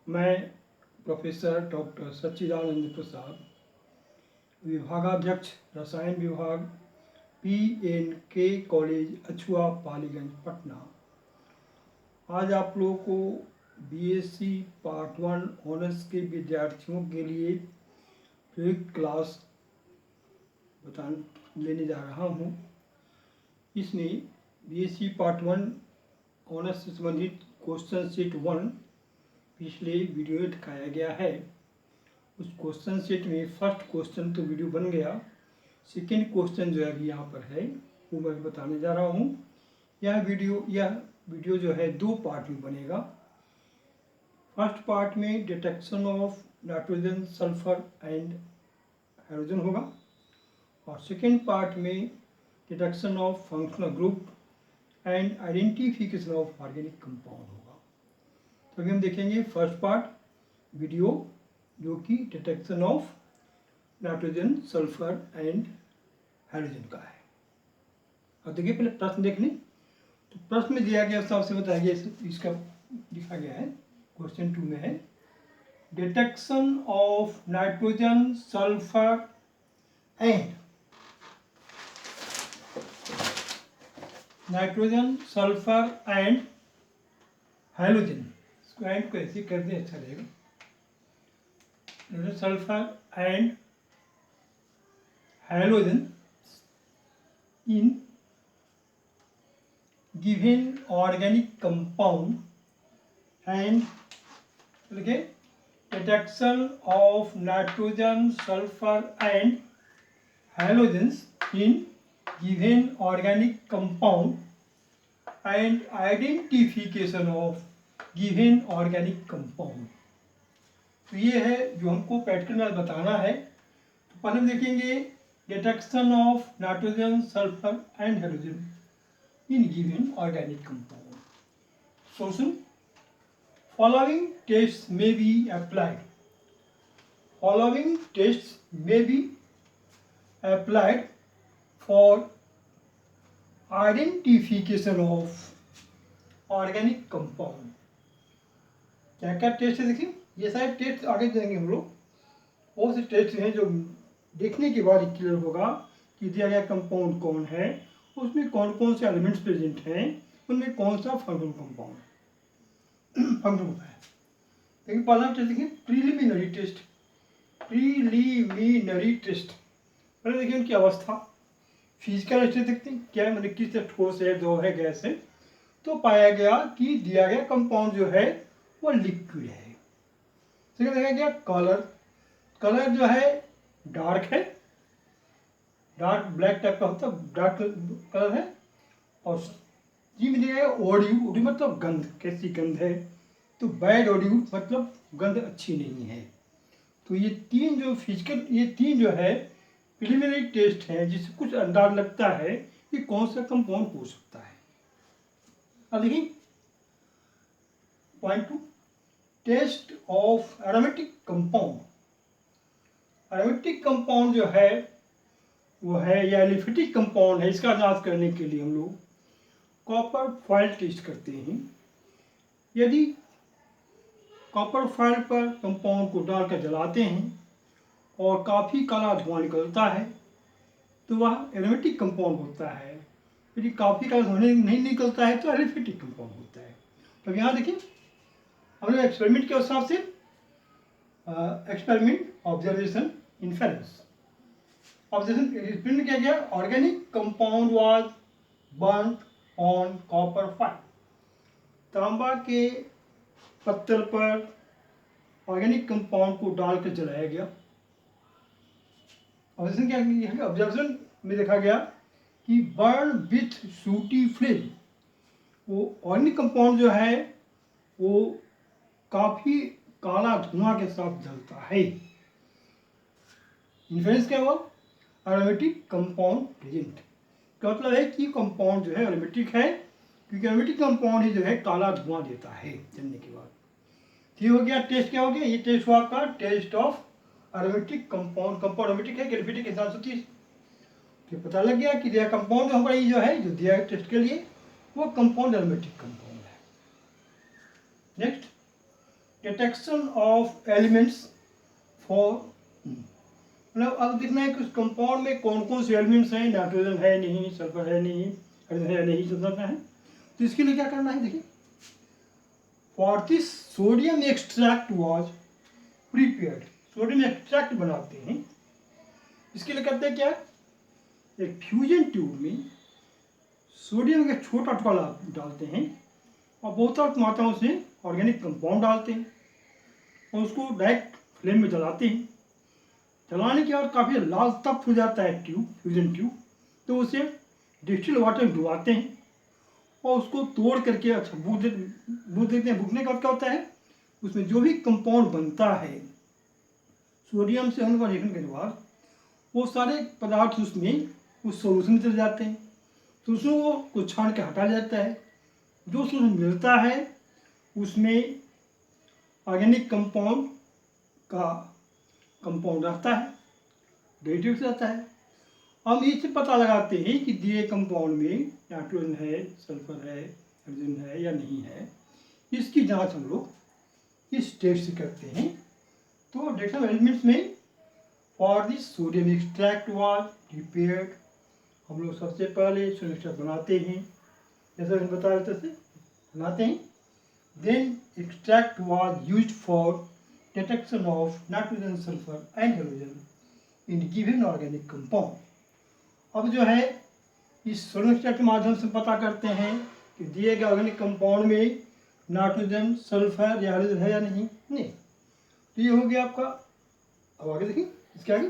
मैं professor doctor सच्चिदानंद प्रसाद, विभागाध्यक्ष रसायन विभाग, PNK कॉलेज अछुआ पालीगंज पटना। आज आप लोगों को BSc पार्ट 1 ऑनर्स के विद्यार्थियों के लिए प्रयुक्त क्लास लेने जा रहा हूँ। इसमें BSc पार्ट 1 ऑनर्स से संबंधित क्वेश्चन सेट 1 पिछले वीडियो में दिखाया गया है। उस क्वेश्चन सेट में फर्स्ट क्वेश्चन तो वीडियो बन गया, सेकेंड क्वेश्चन जो है अभी यहाँ पर है वो मैं बताने जा रहा हूँ। यह वीडियो जो है 2 पार्ट में बनेगा। फर्स्ट पार्ट में detection of nitrogen, sulphur and hydrogen होगा और सेकेंड पार्ट में detection of functional group and identification of organic compound होगा। तो अभी हम देखेंगे फर्स्ट पार्ट वीडियो जो कि detection of nitrogen, sulphur and hydrogen का है। अब देखिए पहले प्रश्न देख लें। तो प्रश्न में दिया गया हिसाब से बताया गया, इसका लिखा गया है क्वेश्चन 2 में है detection of nitrogen, sulphur and hydrogen. इसको एंड को ऐसे कर दें, अच्छा रहेगा। Sulphur and hydrogen in given organic compound and detection of nitrogen, sulfur and halogens in given organic compound and identification of given organic compound। तो ये है जो हमको प्रैक्टिकल में बताना है। तो पहले हम देखेंगे detection of nitrogen, sulphur and hydrogen in given organic compound. Solution: following tests may be applied. Following tests may be applied for identification of organic compound. क्या क्या टेस्ट है देखिए, ये सारे टेस्ट आगे देंगे हम लोग। बहुत से टेस्ट हैं जो देखने के बाद क्लियर होगा कि दिया गया कंपाउंड कौन है, उसमें कौन कौन से एलिमेंट्स प्रेजेंट हैं, उनमें कौन सा फंक्शनल कंपाउंड फंक्शन होता है। लेकिन पहला टेस्ट देखिए प्रीलिमिनरी टेस्ट। पहले देखिए उनकी अवस्था, फिजिकल स्टेट देखते हैं क्या है, मतलब किस ठोस है, द्रव है, गैस है। तो पाया गया कि दिया गया कंपाउंड जो है वो लिक्विड है। ठीक है, देखा गया कलर जो है डार्क है, डार्क ब्लैक टाइप का होता है, डार्क कलर है। और जी में दिया ऑडियो मतलब गंध, कैसी गंध है, तो बैड ऑडियो मतलब गंध अच्छी नहीं है। तो ये तीन जो है प्रिलिमिनरी टेस्ट है जिससे कुछ अंदाज लगता है कि कौन सा कंपाउंड हो सकता है। अब देखिए point 2 test of aromatic compound. Aromatic compound जो है वो है या एलिफेटिक कंपाउंड है। इसका जांच करने के लिए हम लोग कॉपर फॉइल टेस्ट करते हैं। यदि कॉपर फॉइल पर कंपाउंड को डालकर जलाते हैं और काफ़ी काला धुआं निकलता है तो वह एरोमेटिक कंपाउंड होता है। यदि काफ़ी काला धुआं नहीं निकलता है तो एलिफेटिक कंपाउंड होता है। तो यहाँ देखिए हमने एक्सपेरिमेंट के हिसाब से एक्सपेरिमेंट, ऑब्जर्वेशन, इन्फेरेंस। ऑब्जर्वेशन किया गया, organic compound was burned on copper file. तांबा के पत्तल पर ऑर्गेनिक कंपाउंड को डालकर जलाया गया। ऑब्जर्वेशन क्या है, ऑब्जर्वेशन में देखा गया कि बर्न विथ सूटी फ्लेम। वो ऑर्गेनिक कंपाउंड जो है वो काफ़ी काला धुआं के साथ जलता है। इन्फ्लुएंस क्या हुआ, एरोमेटिक कंपाउंड प्रेजेंट। का मतलब है कि कंपाउंड जो है एरोमेटिक है, क्योंकि एरोमेटिक कंपाउंड ही जो है काला धुआं देता है जलने के बाद। ये हो गया टेस्ट, क्या हो गया, ये टेस्ट हुआ आपका test of aromatic compound. Compound aromatic है, एलिफेटिक के साथ होती है। तो पता लग गया कि दिया कंपाउंड हमारा ये जो है जो दिया टेस्ट के लिए वो कंपाउंड एरोमेटिक कंपाउंड है। Next detection of elements for, मतलब अब देखना है कि उस कंपाउंड में कौन कौन से एलिमेंट्स हैं, नाइट्रोजन है नहीं, सल्फर है नहीं, हाइड्रोजन है नहीं, समझना है। तो इसके लिए क्या करना है, देखिए, for this sodium extract was prepared, sodium extract बनाते हैं, इसके लिए करते हैं क्या, एक फ्यूजन ट्यूब में सोडियम का छोटा टुकड़ा डालते हैं और बहुत मात्राओं से ऑर्गेनिक कंपाउंड डालते हैं और उसको डायरेक्ट फ्लेम में जलाते हैं। जलाने के बाद काफ़ी लाल तप्त हो जाता है ट्यूब, फ्यूजन ट्यूब, तो उसे डिस्टिल वाटर में डुबाते हैं और उसको तोड़ करके अच्छा बूझ देते हैं। बूझने का क्या होता है, उसमें जो भी कंपाउंड बनता है सोडियम से होने वाले रिएक्शन के बाद वो सारे पदार्थ उसमें उस सोल्यूशन में चले जाते हैं, तो उसको को छान के हटा जाता है। जो सोल्यूशन मिलता है उसमें ऑर्गेनिक कंपाउंड का कंपाउंड रहता है, डेरिवेटिव रहता है। हम इससे पता लगाते हैं कि दिए कंपाउंड में नाइट्रोजन है, सल्फर है, हाइड्रोजन है या नहीं है। इसकी जांच हम लोग इस टेस्ट से करते हैं। तो डिटेक्शन ऑफ एलिमेंट्स में for this sodium extract was prepared, हम लोग सबसे पहले सोडियम एक्सट्रैक्ट बनाते हैं, जैसा मैंने बताया वैसे बनाते हैं। Then extract was used for detection of nitrogen, sulphur and hydrogen in given organic compound. अब जो है इस सोडियम एक्सट्रैक्ट के माध्यम से पता करते हैं कि दिए गए ऑर्गेनिक कंपाउंड में नाइट्रोजन, सल्फर या हाइड्रोजन है या नहीं। तो ये हो गया आपका। अब आगे देखिए, इसके आगे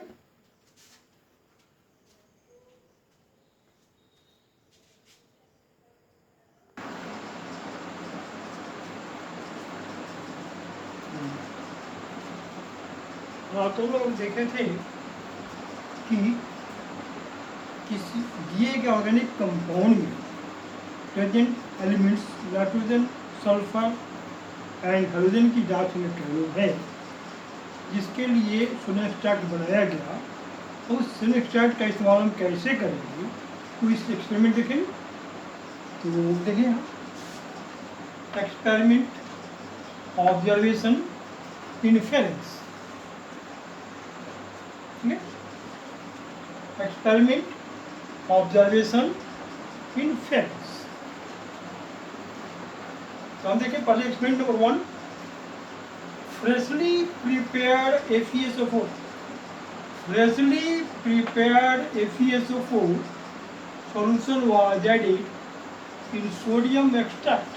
हाँ, तो लोग देखे थे कि किसी दिए गए ऑर्गेनिक कंपाउंड में present elements nitrogen, sulphur and hydrogen की जांच में प्रयोग है, जिसके लिए सोडियम एक्सट्रैक्ट बनाया गया। तो उस सोडियम एक्सट्रैक्ट का इस्तेमाल हम कैसे करेंगे, तो इस एक्सपेरिमेंट देखें। तो देखिए यहाँ एक्सपेरिमेंट ऑब्जर्वेशन इन्फेरेंस, ठीक है, एक्सपेरिमेंट ऑब्जर्वेशन इन्फेरेंस। तो हम देखें पहले experiment number 1, freshly prepared FeSO4, freshly prepared FeSO4 solution was added in sodium extract।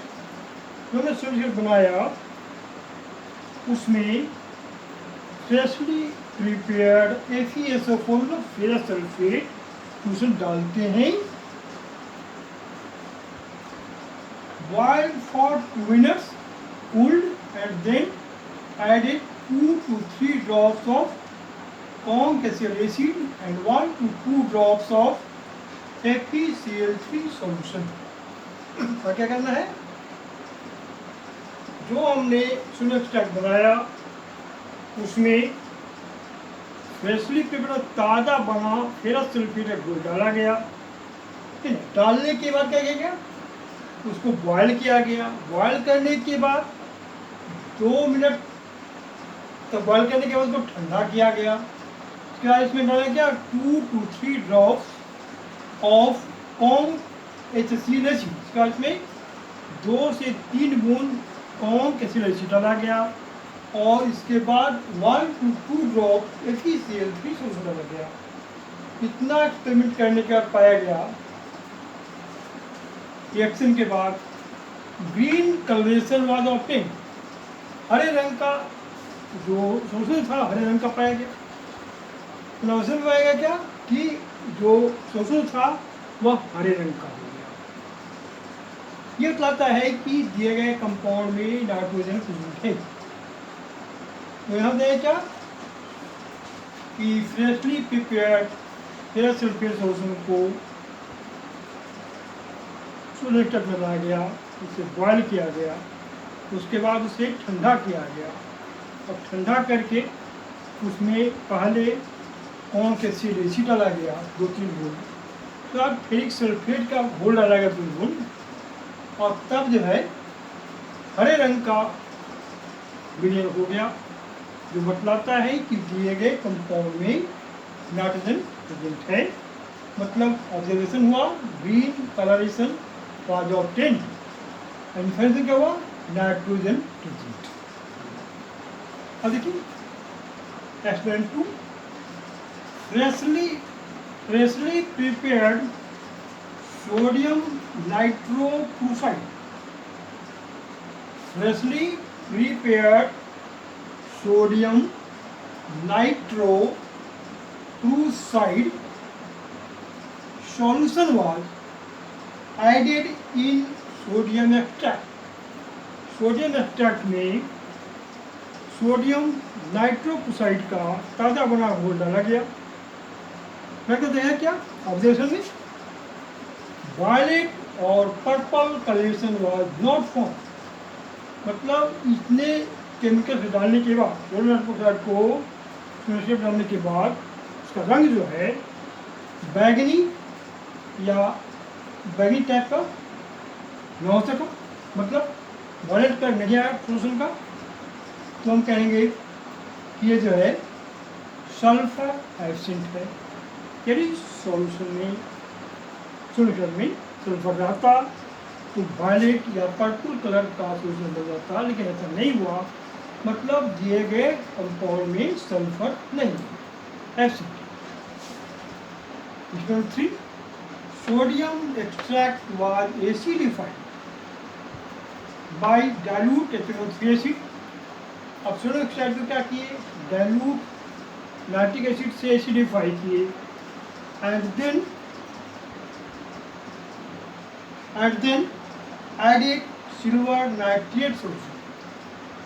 जो हमने सोडियम बनाया उसमें फ्रेशली प्रिपेयर्ड FeSO4 मतलब फेरस सल्फेट उसमें डालते हैं, boiled for 2 minutes, cooled and then added 2 to 3 drops of conc acid and 1 to 2 drops of FeCl3 solution। और क्या करना है, जो हमने सोडियम एक्सट्रैक्ट बनाया उसमें फ्रेशली प्रिपेयर्ड ताज़ा बना फेरस सल्फेट घोल डाला गया। डालने के बाद क्या किया गया, उसको बॉयल किया गया। बॉयल करने के बाद 2 मिनट तक बॉयल करने के बाद उसको ठंडा किया गया। उसके बाद इसमें डाला गया 2 to 3 drops of conc HCl। इसके बाद इसमें 2 से 3 बूंद कॉन्क HCl डाला गया और इसके बाद 1 to 2 ड्रॉप FeCl3 सोल्यूशन डाला गया। इतना एक्सपेरिमेंट करने के बाद पाया गया रिएक्शन के बाद ग्रीन कलरेशन वाज ऑब्टेन, हरे रंग का जो सोल्यूशन था हरे रंग का पाया गया। सोल्यूशन पाया गया क्या कि जो सोल्यूशन था वह हरे रंग का हो गया। ये बताता है कि दिए गए कंपाउंड में नाइट्रोजन प्रेजेंट है। तो यहाँ दें क्या कि freshly prepared ferrous sulphate solution को सोडियम एक्सट्रैक्ट में लाया गया, उसे बॉयल किया गया, उसके बाद उसे ठंडा किया गया और ठंडा करके उसमें पहले कॉन्क एसिड डाला गया 2-3 बूंद, तो अब फेरिक सल्फेट का घोल डाला गया 2 बूंद और तब जो है हरे रंग का विनियर हो गया, जो बतलाता है कि दिए गए कंपाउंड में नाइट्रोजन प्रेजेंट है। मतलब ऑब्जर्वेशन हुआ, green colouration was obtained, inference क्या हुआ, नाइट्रोजन प्रेजेंट। अब देखिए experiment 2, freshly prepared sodium nitroprusside, freshly prepared sodium nitroprusside solution was added in sodium extract। Sodium extract में सोडियम नाइट्रोप्रुसाइड का ताज़ा बना घोल डाला गया। मैं कहते हैं क्या ऑब्जर्वेशन में, वायलेट और purple colouration was not form. मतलब इसने केमिकल से डालने के बाद, सोडियम नाइट्रोप्रुसाइड को केमिकल डालने के बाद उसका रंग जो है बैगनी या बैगनी टाइप का न हो सका, मतलब वायलेट कलर नहीं आया सोल्यूशन का, तो हम कहेंगे कि ये जो है सल्फर एब्सेंट है। यदि सॉल्यूशन में सल्फर रहता तो वायलेट या पर्पल कलर का सोल्यूशन बन जाता, लेकिन ऐसा नहीं हुआ। मतलब दिए गए कंपाउंड में सल्फर नहीं है, absent. 3, sodium extract was acidified by dilute HNO3 acid. अब सोडियम एक्सट्रैक्ट को क्या किए, डाइल्यूट नाइट्रिक एसिड से एसिडिफाई किए, and then added silver nitrate solution,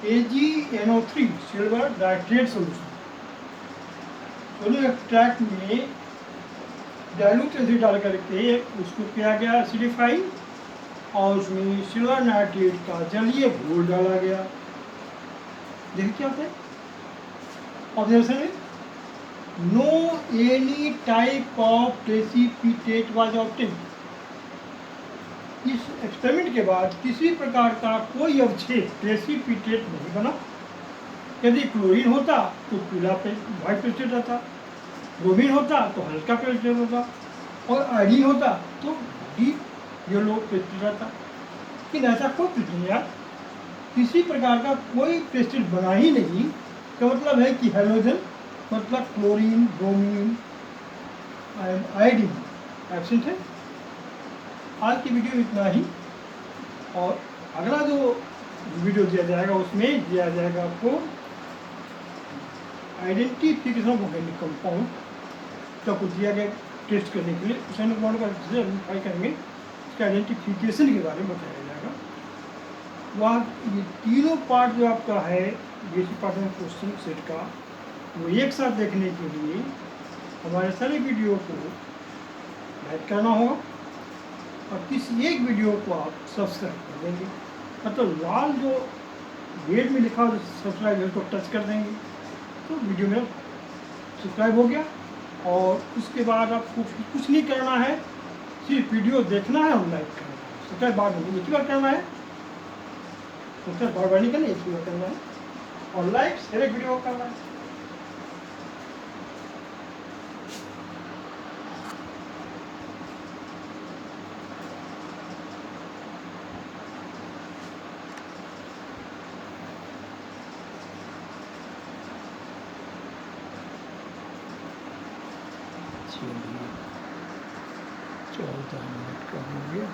AgNO3 silver nitrate solution. Sodium extract में डाइल्यूट एसिड डाल करके उसको किया गया एसिडिफाई, और उसमें सिल्वर नाइट्रेट का जलीय घोल डाला गया। देखिए क्या होता है ऑब्जर्वेशन में, no any type of precipitate was obtained. इस एक्सपेरिमेंट के बाद किसी प्रकार का कोई अवक्षेप प्रेसिपिटेट नहीं बना। यदि क्लोरीन होता तो पीला व्हाइट प्रेसिपिटेट रहता, ब्रोमीन होता तो हल्का प्रेसिपिटेट होता, और आयोडीन होता तो डीप येलो प्रेसिपिटेट रहता। लेकिन ऐसा कोई प्रेसिपिटेट नहीं यार, किसी प्रकार का कोई प्रेसिपिटेट बना ही नहीं। का मतलब है कि हेलोजन मतलब chlorine, bromine and iodine absent है। आज की वीडियो इतना ही, और अगला जो वीडियो दिया जाएगा उसमें दिया जाएगा आपको आइडेंटिफिकेशन ऑफ ऑर्गेनिक कंपाउंड, तो कुछ दिया गया टेस्ट करने के लिए उस कंपाउंड का आइडेंटिफाई करेंगे, उसके आइडेंटिफिकेशन के बारे में बताया जाएगा। वहाँ ये तीनों पार्ट जो आपका है बेसिक पार्ट में क्वेश्चन सेट का, वो एक साथ देखने के लिए हमारे सारे वीडियो को लाइक करना होगा, और किसी एक वीडियो को आप सब्सक्राइब कर देंगे। मतलब लाल जो रेड में लिखा हो सब्सक्राइब है, उसको टच कर देंगे तो वीडियो में सब्सक्राइब हो गया। और उसके बाद आपको कुछ नहीं करना है, सिर्फ वीडियो देखना है और लाइक करना है। सब्सक्राइब बार नहीं, एक ही बार करना है, सब्सक्राइब बार बार नहीं करना, एक ही बार करना है, और लाइक शेयर वीडियो करना है। चलिए 14 मिनट का हो गया।